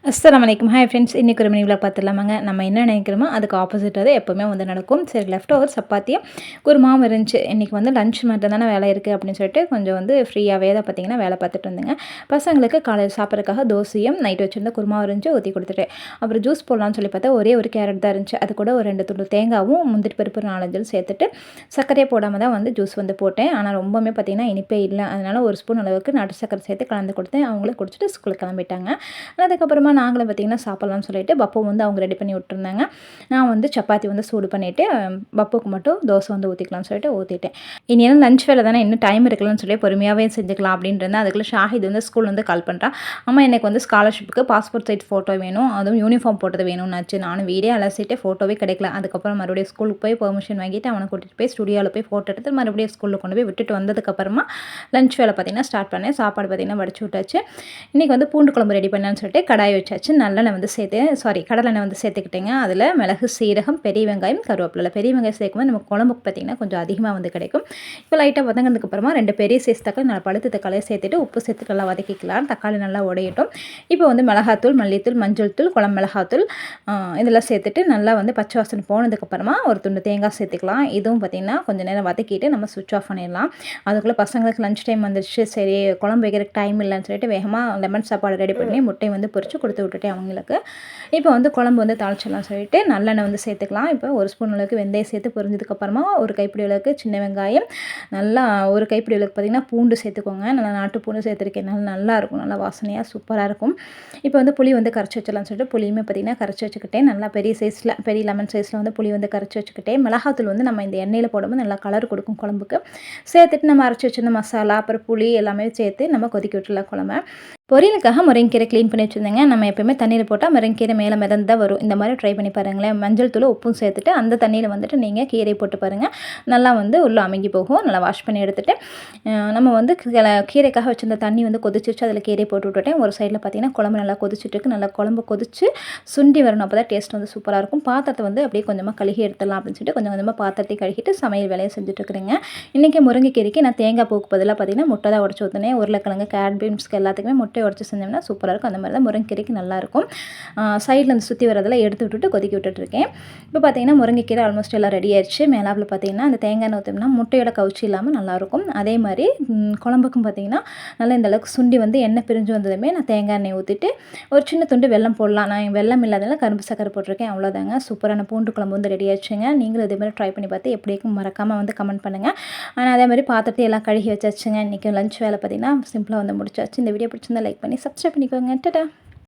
அஸ்ஸலாமு அலைக்கும். Hi friends, இன்றைக்கி ஒரு மினி விலாக் பார்த்துடலாமாங்க. நம்ம என்ன நினைக்கிறோமோ அதுக்கு ஆப்போசிட்டாக தான் எப்போவுமே வந்து நடக்கும். சரி, லெஃப்ட் ஓவர் சப்பாத்தியும் குருமாவும் இருந்துச்சு. இன்றைக்கி வந்து லஞ்ச் மட்டும் தானே வேலை இருக்குது அப்படின்னு சொல்லிட்டு கொஞ்சம் வந்து ஃப்ரீயாகவே தான் பார்த்திங்கன்னா வேலை பார்த்துட்டு இருந்தேங்க. பசங்களுக்கு காலையில் சாப்பிட்றதுக்காக தோசையும் நைட் வச்சுருந்த குருமாவும் இருந்துச்சு, ஊற்றி கொடுத்துட்டேன். அப்புறம் ஜூஸ் போடலான்னு சொல்லி பார்த்தா ஒரே ஒரு கேரட் தான் இருந்துச்சு. அது கூட ஒரு 2 துண்டு தேங்காவும் முந்திரி பருப்பு 4 சேர்த்துட்டு சர்க்கரையை போடாமல் தான் வந்து ஜூஸ் வந்து போட்டேன். ஆனால் ரொம்பவுமே பார்த்திங்கன்னா இனிப்பே இல்லை. அதனால் ஒரு ஸ்பூன் அளவுக்கு நாட்டு சர்க்கரை சேர்த்து கலந்து கொடுத்தேன். அவங்களே குடிச்சிட்டு ஸ்கூலுக்கு கிளம்பிட்டாங்க. அதுக்கப்புறமா நாங்களும் பார்த்திங்கன்னா சாப்பிட்லான்னு சொல்லிட்டு பப்பு வந்து அவங்க ரெடி பண்ணி விட்டுருந்தாங்க. நான் வந்து சப்பாத்தி வந்து சூடு பண்ணிவிட்டு பப்புக்கு மட்டும் தோசை வந்து ஊற்றிக்கலாம்னு சொல்லிட்டு ஊற்றிட்டேன். இனியும் லஞ்ச் வேலை தானே, இன்னும் டைம் இருக்கலாம்னு சொல்லி பொறுமையாகவே செஞ்சுக்கலாம் அப்படின்ட்டு அதுக்குள்ளே ஷாஹித் வந்து ஸ்கூல் வந்து கால் பண்ணுறான். அம்மா எனக்கு வந்து ஸ்காலர்ஷிப்புக்கு பாஸ்போர்ட் சைஸ் ஃபோட்டோ வேணும், அதுவும் யூனிஃபார்ம் போட்டது வேணும்னாச்சு. நானும் வீடியோ அலசிட்டு ஃபோட்டோவே கிடைக்கல. அதுக்கப்புறம் மறுபடியும் ஸ்கூலுக்கு போய் பெர்மிஷன் வாங்கிட்டு அவனை கூட்டிகிட்டு போய் ஸ்டுடியோவில் போய் ஃபோட்டோ எடுத்து மறுபடியும் ஸ்கூலில் கொண்டு போய் விட்டுட்டு வந்ததுக்கப்புறமா லஞ்ச் வேலை பார்த்திங்கன்னா ஸ்டார்ட் பண்ணேன். சாப்பாடு பார்த்திங்கன்னா வடிச்சு விட்டாச்சு. இன்றைக்கி வந்து பூண்டு குழம்பு ரெடி பண்ணலான்னு சொல்லிட்டு கடாய் வச்சாச்சு. நல்லெண்ணெய் வந்து கடலெண்ணெய் வந்து சேர்த்துக்கிட்டேங்க. அதில் மிளகு, சீரகம், பெரிய வெங்காயம், கருவேப்பிலை. பெரிய வெங்காயம் சேர்க்கும்போது நமக்கு குழம்புக்கு பார்த்திங்கன்னா கொஞ்சம் அதிகமாக வந்து கிடைக்கும். இப்போ லைட்டாக வதங்கினதுக்கப்புறமா 2 பெரிய சைஸ் தக்காளி, நல்லா பழுத்த தக்காளியை சேர்த்துட்டு உப்பு சேர்த்து நல்லா வதக்கிக்கலாம். தக்காளி நல்லா உடையட்டும். இப்போ வந்து மிளகாத்தூள், மல்லித்தூள், மஞ்சள் தூள், குழம்பு மிளகாத்தூள் இதெல்லாம் சேர்த்துட்டு நல்லா வந்து பச்சை வாசனை போனதுக்கப்புறமா ஒரு துண்டு தேங்காய் சேர்த்துக்கலாம். இதுவும் பார்த்திங்கன்னா கொஞ்சம் நேரம் வதக்கிட்டு நம்ம சுவிட்ச் ஆஃப் பண்ணிடலாம். அதுக்குள்ளே பசங்களுக்கு லஞ்ச் டைம் வந்துடுச்சு. சரி, குழம்பு வைக்கிறதுக்கு டைம் இல்லைன்னு சொல்லிட்டு வேகமாக லெமன் சாப்பாடு ரெடி பண்ணி முட்டை வந்து பொரித்து கொடுத்து விட்டுட்டேன் அவங்களுக்கு. இப்போ வந்து குழம்பு வந்து தாளிச்சிடலாம் சொல்லிட்டு நல்லெண்ணெய் வந்து சேர்த்துக்கலாம். இப்போ ஒரு ஸ்பூன் அளவுக்கு வெந்தயம் சேர்த்து பொரிஞ்சதுக்கப்புறமா ஒரு கைப்பிடி அளவுக்கு சின்ன வெங்காயம், நல்லா ஒரு கைப்பிடி அளவுக்கு பார்த்திங்கன்னா பூண்டு சேர்த்துக்கோங்க. நல்லா நாட்டு பூண்டு சேர்த்துருக்கேன். நல்லாயிருக்கும், நல்லா வாசனையாக சூப்பராக இருக்கும். இப்போ வந்து புளி வந்து கரைச்சி வச்சிடலாம்னு சொல்லிட்டு புளியுமே பார்த்திங்கன்னா கரைச்சி வச்சுக்கிட்டேன். நல்லா பெரிய லெமன் சைஸில் வந்து புளி வந்து கரைச்சி வச்சுக்கிட்டேன். மிளகாத்தூள் வந்து நம்ம இந்த எண்ணெயில் போடும்போது நல்லா கலர் கொடுக்கும் குழம்புக்கு. சேர்த்துட்டு நம்ம அரைச்சி வச்சிருந்த மசாலா அப்புறம் புளி எல்லாமே சேர்த்து நம்ம கொதிக்க விட்டுலாம் குழம்பை. பொரியலுக்காக முருங்கைக்கீரை க்ளீன் பண்ணி வச்சுருந்தேங்க. நம்ம எப்போயுமே தண்ணியில் போட்டால் முருங்கைக்கீரை மேலே மிதந்து தான் வரும். இந்த மாதிரி ட்ரை பண்ணி பாருங்களேன். மஞ்சள் தூள் உப்பும் சேர்த்துட்டு அந்த தண்ணியில் வந்துட்டு நீங்கள் கீரை போட்டு பாருங்கள். நல்லா வந்து உள்ளே அமுங்கி போகும். நல்லா வாஷ் பண்ணி எடுத்துகிட்டு நம்ம வந்து கீரைக்காக வச்சுருந்த தண்ணி வந்து கொதிச்சிருச்சு. அதில் கீரை போட்டு விட்டுட்டேன். ஒரு சைடில் பார்த்திங்கன்னா குழம்பு நல்லா கொதிச்சுட்டு நல்லா குழம்பு கொதிச்சு சுண்டி வரணும். அப்போ தான் டேஸ்ட் வந்து சூப்பராக இருக்கும். பாத்திரத்தை வந்து அப்படியே கொஞ்சமாக கழுகி எடுத்துடலாம் அப்படின்னு சொல்லிட்டு கொஞ்சம் கொஞ்சமாக பாத்திரத்தை கழுகிட்டு சமையல் வேலையை செஞ்சுட்ருக்குறேங்க. இன்றைக்கி முருங்கைக்கீரைக்கு நான் தேங்காய் பூக்கு பதிலாக பார்த்திங்கன்னா முட்டை தான் உடச்சி ஊற்றினேன். உருளைக்கிழங்கு, கேரட், பீன்ஸ்க்கு எல்லாத்துக்குமே முட்டை உடச்சி செஞ்சோம்னா சூப்பராக இருக்கும். அந்த மாதிரி தான் முருங்கைக்கீரைக்கு நல்லாயிருக்கும். சைடில் அந்த சுற்றி வரதெல்லாம் எடுத்து விட்டுட்டு கொதிக்க விட்டுட்ருக்கேன். இப்போ பார்த்திங்கன்னா முருங்கைக்கீரை ஆல்மோஸ்ட் எல்லாம் ரெடி ஆயிடுச்சு. மேலாப்பில் பார்த்திங்கன்னா அந்த தேங்காய் ஊற்றோம்னா முட்டையோட கவுச்சி இல்லாமல் நல்லாயிருக்கும். அதே மாதிரி குழம்புக்கும் பார்த்திங்கன்னா நல்லா இந்தளவுக்கு சுண்டி வந்து எண்ணெய் பிரிஞ்சு வந்ததுமே நான் தேங்காய் எண்ணெய் ஊற்றிட்டு ஒரு சின்ன துண்டு வெல்லம் போடலாம். நான் வெல்லம் இல்லாதனால கரும்பு சக்கரை போட்டிருக்கேன். அவ்வளோதாங்க. சூப்பரான பூண்டு குழம்பு வந்து ரெடி ஆயிடுச்சுங்க. நீங்களும் இதே மாதிரி ட்ரை பண்ணி பார்த்து எப்படி இருக்கும் மறக்காமல் வந்து கமெண்ட் பண்ணுங்கள். ஆனால் அதே மாதிரி பாத்திரத்தை எல்லாம் கழுகி வச்சாச்சுங்க. இன்றைக்கி லஞ்ச் வேலை பார்த்திங்கன்னா சிம்பிளாக வந்து முடிச்சாச்சு. இந்த வீடியோ பிடிச்சிருந்தா லைக் பண்ணி சப்ஸ்கிரைப் பண்ணிக்கோங்க. டடா.